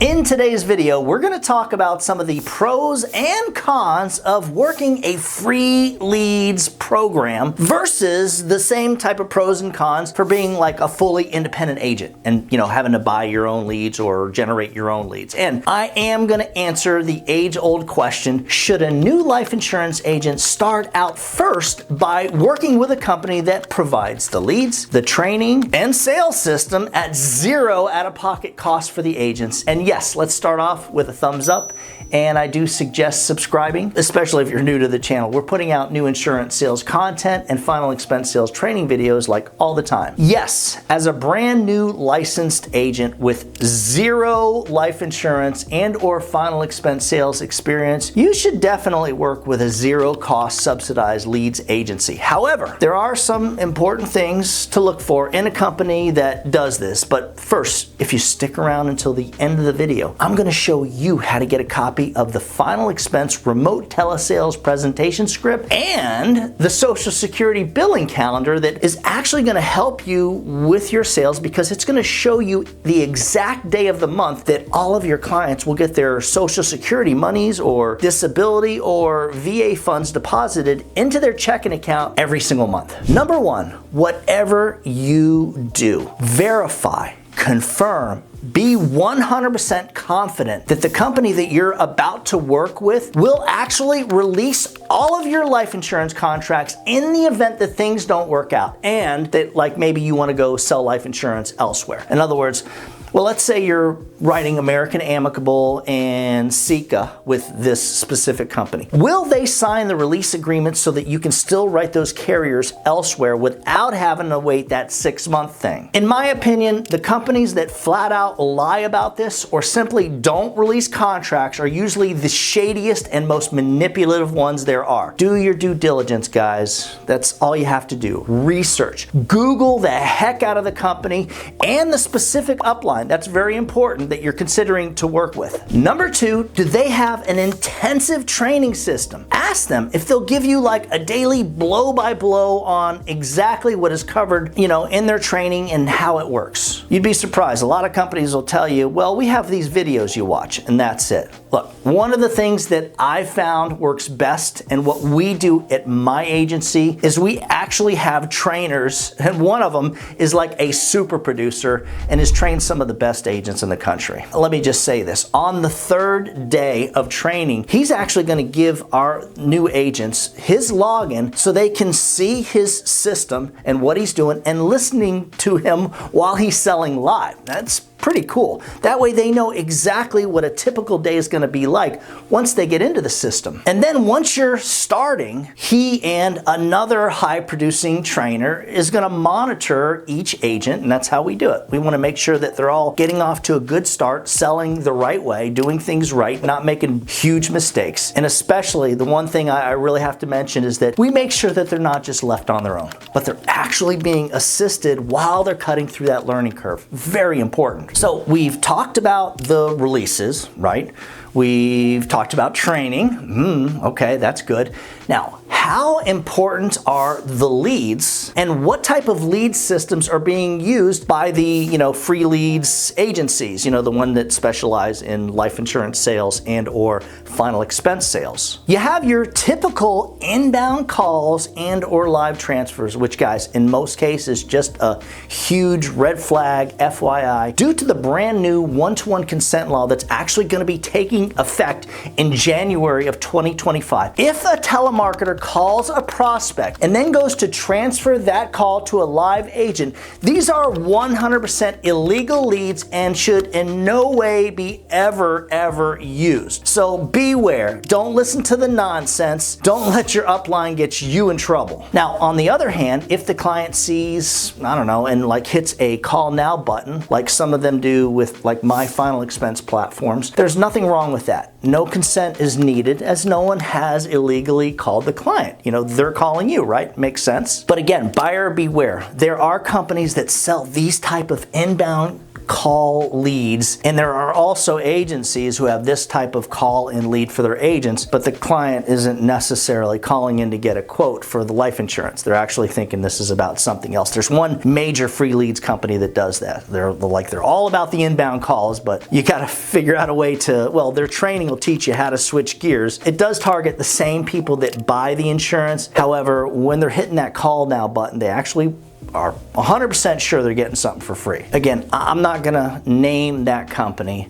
In today's video, we're going to talk about some of the pros and cons of working a free leads program versus the same type of pros and cons for being like a fully independent agent and, having to buy your own leads or generate your own leads. And I am going to answer the age-old question, should a new life insurance agent start out first by working with a company that provides the leads, the training, and sales system at zero out-of-pocket cost for the agents? And yes, let's start off with a thumbs up, and I do suggest subscribing, especially if you're new to the channel. We're putting out new insurance sales content and final expense sales training videos like all the time. Yes, as a brand new licensed agent with zero life insurance and or final expense sales experience, you should definitely work with a zero cost subsidized leads agency. However, there are some important things to look for in a company that does this. But first, if you stick around until the end of the video, I'm going to show you how to get a copy of the final expense remote telesales presentation script and the Social Security billing calendar that is actually going to help you with your sales, because it's going to show you the exact day of the month that all of your clients will get their Social Security monies or disability or VA funds deposited into their checking account every single month. Number one, whatever you do, verify, confirm, be 100% confident that the company that you're about to work with will actually release all of your life insurance contracts in the event that things don't work out, and that maybe you want to go sell life insurance elsewhere. In other words, well, let's say you're writing American Amicable and Sika with this specific company. Will they sign the release agreement so that you can still write those carriers elsewhere without having to wait that 6-month thing? In my opinion, the companies that flat out lie about this or simply don't release contracts are usually the shadiest and most manipulative ones there are. Do your due diligence, guys. That's all you have to do. Research. Google the heck out of the company and the specific upline. That's very important that you're considering to work with. Number two, do they have an intensive training system? Ask them if they'll give you a daily blow-by-blow on exactly what is covered, in their training and how it works. You'd be surprised. A lot of companies will tell you, well, we have these videos you watch, and that's it. Look, one of the things that I found works best and what we do at my agency is we actually have trainers, and one of them is like a super producer and has trained some of the best agents in the country. Let me just say this. On the third day of training, he's actually going to give our new agents his login so they can see his system and what he's doing and listening to him while he's selling live. That's pretty cool. That way they know exactly what a typical day is going to be like once they get into the system. And then once you're starting, he and another high producing trainer is going to monitor each agent, and that's how we do it. We want to make sure that they're all getting off to a good start, selling the right way, doing things right, not making huge mistakes. And especially the one thing I really have to mention is that we make sure that they're not just left on their own, but they're actually being assisted while they're cutting through that learning curve. Very important. So we've talked about the releases, right? We've talked about training. Okay, that's good. Now, how important are the leads and what type of lead systems are being used by the, free leads agencies, the one that specialize in life insurance sales and or final expense sales? You have your typical inbound calls and or live transfers, which, guys, in most cases, just a huge red flag, FYI, due to the brand new one-to-one consent law that's actually going to be taking effect in January of 2025. If a telemarketer calls a prospect and then goes to transfer that call to a live agent, these are 100% illegal leads and should in no way be ever used. So beware. Don't listen to the nonsense. Don't let your upline get you in trouble. Now, on the other hand, if the client sees, and hits a call now button, like some of them do with my final expense platforms, there's nothing wrong with that. No consent is needed, as no one has illegally called the client. They're calling you, right? Makes sense. But again, buyer beware. There are companies that sell these type of inbound call leads, and there are also agencies who have this type of call-in lead for their agents, but the client isn't necessarily calling in to get a quote for the life insurance. They're actually thinking this is about something else. There's one major free leads company that does that. They're all about the inbound calls, but you got to figure out a way to, well, their training will teach you how to switch gears. It does target the same people that buy the insurance. However, when they're hitting that call now button, they actually are 100% sure they're getting something for free. Again, I'm not gonna name that company,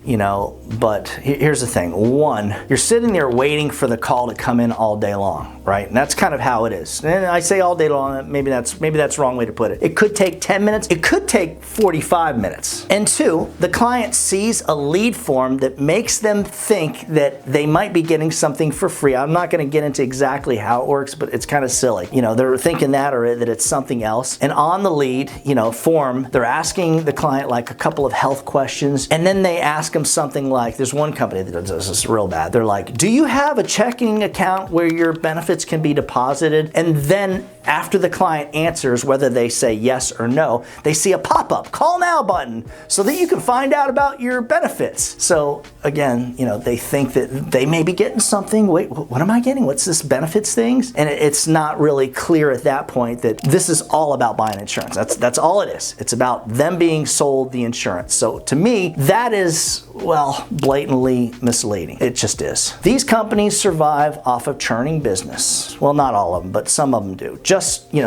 but here's the thing. One, you're sitting there waiting for the call to come in all day long, right? And that's kind of how it is. And I say all day long, maybe that's the wrong way to put it. It could take 10 minutes, it could take 45 minutes. And two, the client sees a lead form that makes them think that they might be getting something for free. I'm not gonna get into exactly how it works, but it's kind of silly. They're thinking that or that it's something else. And on the lead, form, they're asking the client like a couple of health questions, and then they ask them something like, there's one company that does this real bad. They're like, do you have a checking account where your benefits can be deposited? And then after the client answers, whether they say yes or no, they see a pop-up, call now button, so that you can find out about your benefits. So again, they think that they may be getting something. Wait, what am I getting? What's this benefits things? And it's not really clear at that point that this is all about buying insurance. That's all it is. It's about them being sold the insurance. So to me, that is, well, blatantly misleading. It just is. These companies survive off of churning business. Well, not all of them, but some of them do. Just,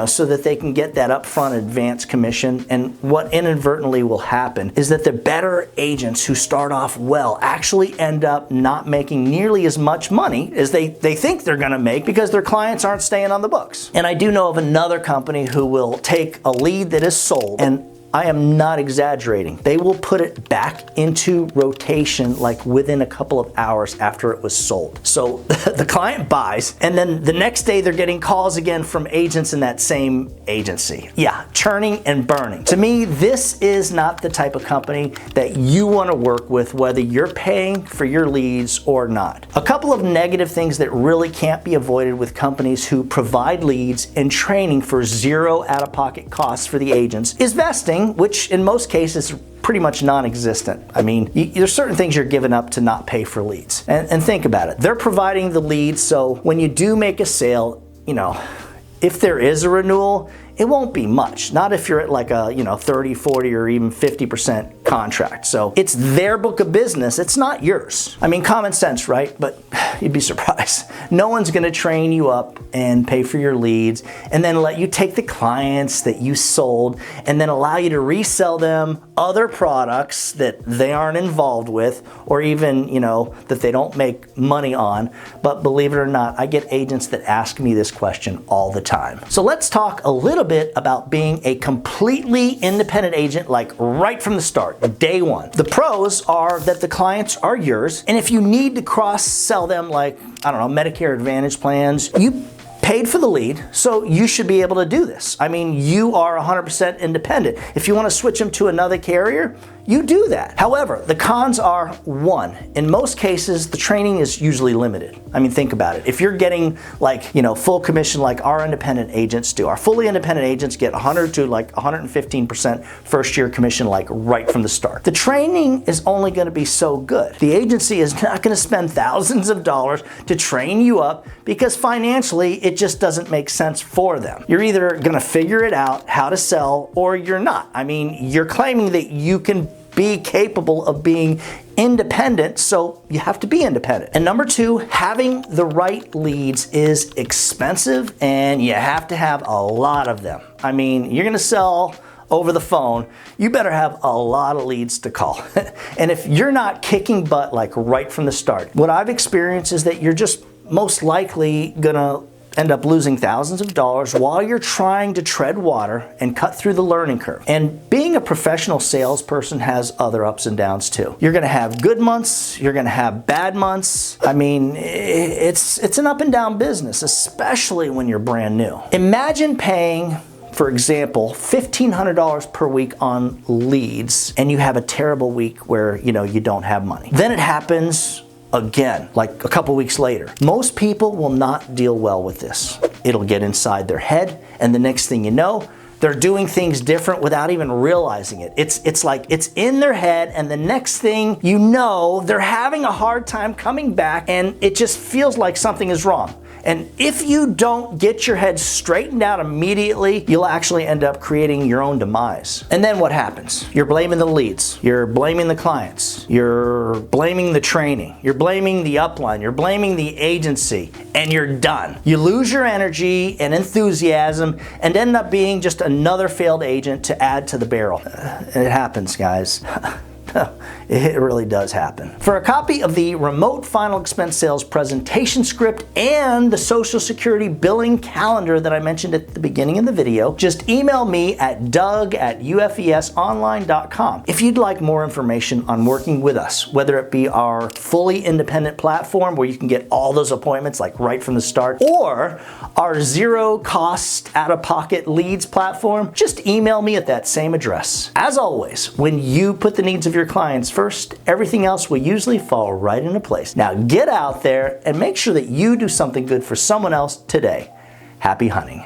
so that they can get that upfront advance commission. And what inadvertently will happen is that the better agents who start off well actually end up not making nearly as much money as they think they're gonna make because their clients aren't staying on the books. And I do know of another company who will take a lead that is sold, and I am not exaggerating, they will put it back into rotation like within a couple of hours after it was sold. So the client buys, and then the next day they're getting calls again from agents in that same agency. Yeah, churning and burning. To me, this is not the type of company that you want to work with, whether you're paying for your leads or not. A couple of negative things that really can't be avoided with companies who provide leads and training for zero out-of-pocket costs for the agents is vesting, which in most cases is pretty much non-existent. I mean, there's certain things you're giving up to not pay for leads. And think about it. They're providing the leads, so when you do make a sale, if there is a renewal, it won't be much. Not if you're at like a 30, 40, or even 50% contract. So it's their book of business, it's not yours. I mean, common sense, right? But you'd be surprised. No one's gonna train you up and pay for your leads and then let you take the clients that you sold and then allow you to resell them other products that they aren't involved with, or even, that they don't make money on. But believe it or not, I get agents that ask me this question all the time. So let's talk a little bit about being a completely independent agent, like right from the start, day one. The pros are that the clients are yours, and if you need to cross-sell them, like, I don't know, Medicare Advantage plans, you paid for the lead, so you should be able to do this. I mean, you are 100% independent. If you want to switch them to another carrier, you do that. However, the cons are, one, in most cases, the training is usually limited. I mean, think about it. If you're getting full commission like our independent agents do, our fully independent agents get 100 to 115% first year commission like right from the start. The training is only gonna be so good. The agency is not gonna spend thousands of dollars to train you up because financially it just doesn't make sense for them. You're either gonna figure it out how to sell or you're not. I mean, you're claiming that you can be capable of being independent, so you have to be independent. And number two, having the right leads is expensive and you have to have a lot of them. I mean, you're gonna sell over the phone, you better have a lot of leads to call. And if you're not kicking butt like right from the start, what I've experienced is that you're just most likely gonna end up losing thousands of dollars while you're trying to tread water and cut through the learning curve. And being a professional salesperson has other ups and downs too. You're gonna have good months, you're gonna have bad months. I mean, it's an up and down business, especially when you're brand new. Imagine paying, for example, $1,500 per week on leads and you have a terrible week where you don't have money. Then it happens again, like a couple weeks later. Most people will not deal well with this. It'll get inside their head, and the next thing you know, They're doing things different without even realizing it. It's like it's in their head, and the next thing you know, they're having a hard time coming back, and it just feels like something is wrong. And if you don't get your head straightened out immediately, you'll actually end up creating your own demise. And then what happens? You're blaming the leads. You're blaming the clients. You're blaming the training. You're blaming the upline. You're blaming the agency. And you're done. You lose your energy and enthusiasm and end up being just another failed agent to add to the barrel. It happens, guys. It really does happen. For a copy of the remote final expense sales presentation script and the Social Security billing calendar that I mentioned at the beginning of the video, just email me at doug@ufesonline.com if you'd like more information on working with us, whether it be our fully independent platform where you can get all those appointments like right from the start, or our zero cost out-of-pocket leads platform. Just email me at that same address. As always, when you put the needs of your clients first, everything else will usually fall right into place. Now get out there and make sure that you do something good for someone else today. Happy hunting.